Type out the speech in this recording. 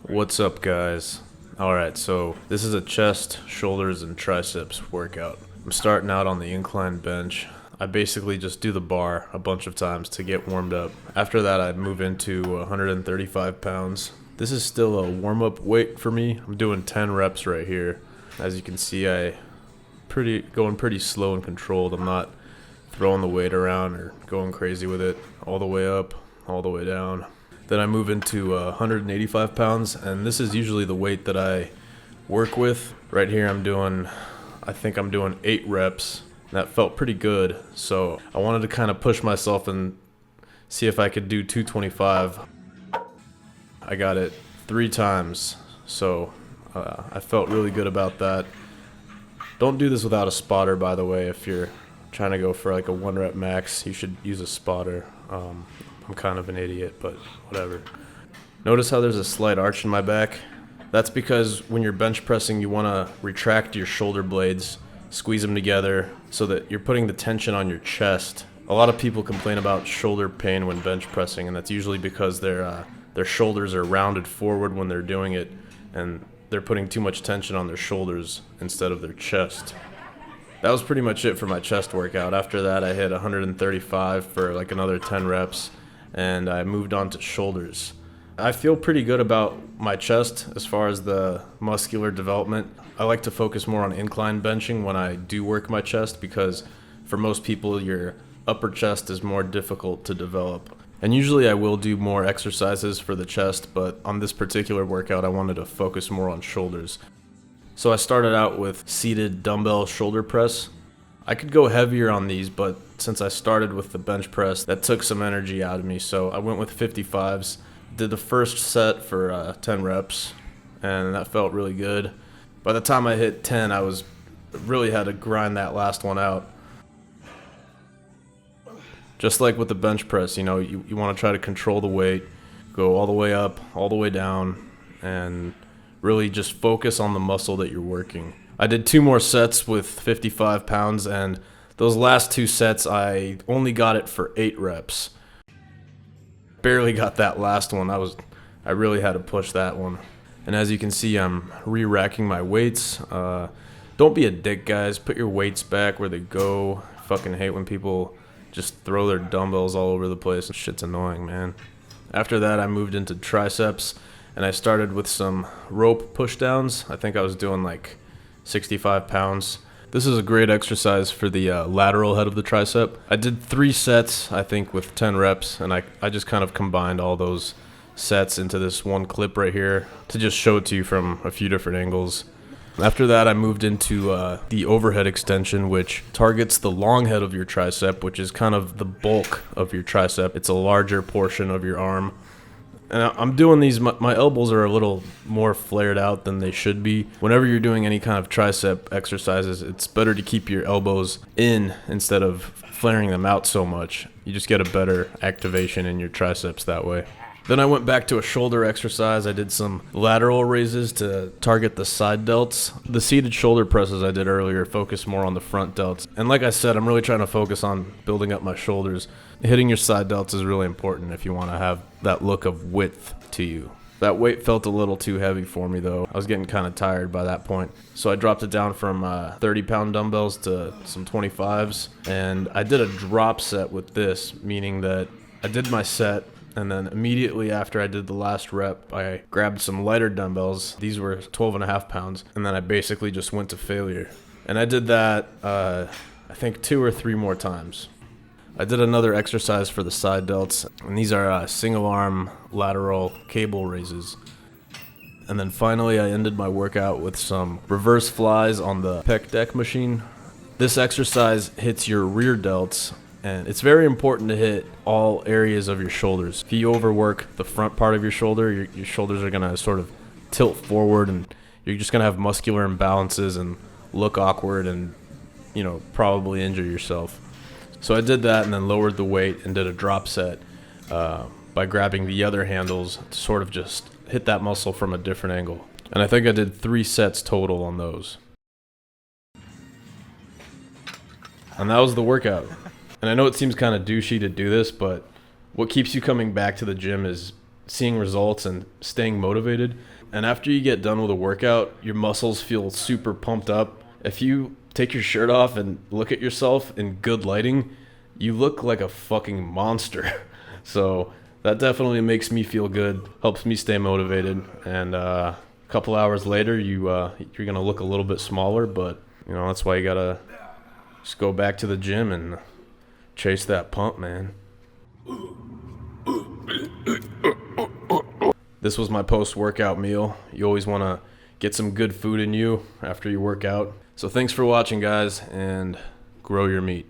What's up, guys? Alright, so this is a chest, shoulders, and triceps workout. I'm starting out on the incline bench. I basically just do the bar a bunch of times to get warmed up. After that, I move into 135 pounds. This is still a warm-up weight for me. I'm doing 10 reps right here. As you can see, going pretty slow and controlled. I'm not throwing the weight around or going crazy with it. All the way up, all the way down. Then I move into 185 pounds, and this is usually the weight that I work with. Right here I think I'm doing 8 reps. That felt pretty good, so I wanted to kind of push myself and see if I could do 225. I got it 3 times, so I felt really good about that. Don't do this without a spotter, by the way. If you're trying to go for like a 1 rep max, you should use a spotter. I'm kind of an idiot, but whatever. Notice how there's a slight arch in my back? That's because when you're bench pressing, you want to retract your shoulder blades, squeeze them together so that you're putting the tension on your chest. A lot of people complain about shoulder pain when bench pressing, and that's usually because their shoulders are rounded forward when they're doing it, and they're putting too much tension on their shoulders instead of their chest. That was pretty much it for my chest workout. After that, I hit 135 for like another 10 reps. And I moved on to shoulders. I feel pretty good about my chest as far as the muscular development. I like to focus more on incline benching when I do work my chest because for most people your upper chest is more difficult to develop. And usually I will do more exercises for the chest, but on this particular workout I wanted to focus more on shoulders. So I started out with seated dumbbell shoulder press. I could go heavier on these, but since I started with the bench press, that took some energy out of me, so I went with 55s. Did the first set for 10 reps, and that felt really good. By the time I hit 10, I really had to grind that last one out. Just like with the bench press, you want to try to control the weight, go all the way up, all the way down, and really just focus on the muscle that you're working. I did 2 more sets with 55 pounds, and those last 2 sets, I only got it for 8 reps. Barely got that last one. I really had to push that one. And as you can see, I'm re-racking my weights. Don't be a dick, guys. Put your weights back where they go. I fucking hate when people just throw their dumbbells all over the place. Shit's annoying, man. After that, I moved into triceps, and I started with some rope pushdowns. I think I was doing like 65 pounds. This is a great exercise for the lateral head of the tricep. I did 3 sets, I think, with 10 reps, and I just kind of combined all those sets into this one clip right here to just show it to you from a few different angles. After that, I moved into the overhead extension, which targets the long head of your tricep, which is kind of the bulk of your tricep. It's a larger portion of your arm. And I'm doing these, my elbows are a little more flared out than they should be. Whenever you're doing any kind of tricep exercises, it's better to keep your elbows in instead of flaring them out so much. You just get a better activation in your triceps that way. Then I went back to a shoulder exercise. I did some lateral raises to target the side delts. The seated shoulder presses I did earlier focused more on the front delts. And like I said, I'm really trying to focus on building up my shoulders. Hitting your side delts is really important if you want to have that look of width to you. That weight felt a little too heavy for me though. I was getting kind of tired by that point. So I dropped it down from 30-pound dumbbells to some 25s. And I did a drop set with this, meaning that I did my set, and then immediately after I did the last rep, I grabbed some lighter dumbbells. These were 12.5 pounds, and then I basically just went to failure. And I did that, I think 2 or 3 more times. I did another exercise for the side delts, and these are single arm lateral cable raises. And then finally I ended my workout with some reverse flies on the pec deck machine. This exercise hits your rear delts, and it's very important to hit all areas of your shoulders. If you overwork the front part of your shoulder, your shoulders are going to sort of tilt forward, and you're just going to have muscular imbalances and look awkward and, probably injure yourself. So I did that and then lowered the weight and did a drop set by grabbing the other handles to sort of just hit that muscle from a different angle. And I think I did 3 sets total on those. And that was the workout. And I know it seems kind of douchey to do this, but what keeps you coming back to the gym is seeing results and staying motivated. And after you get done with a workout, your muscles feel super pumped up. If you take your shirt off and look at yourself in good lighting, you look like a fucking monster. So that definitely makes me feel good, helps me stay motivated. And a couple hours later, you're gonna look a little bit smaller, but you know, that's why you gotta just go back to the gym and chase that pump, man. This was my post-workout meal. You always want to get some good food in you after you work out. So thanks for watching, guys, and grow your meat.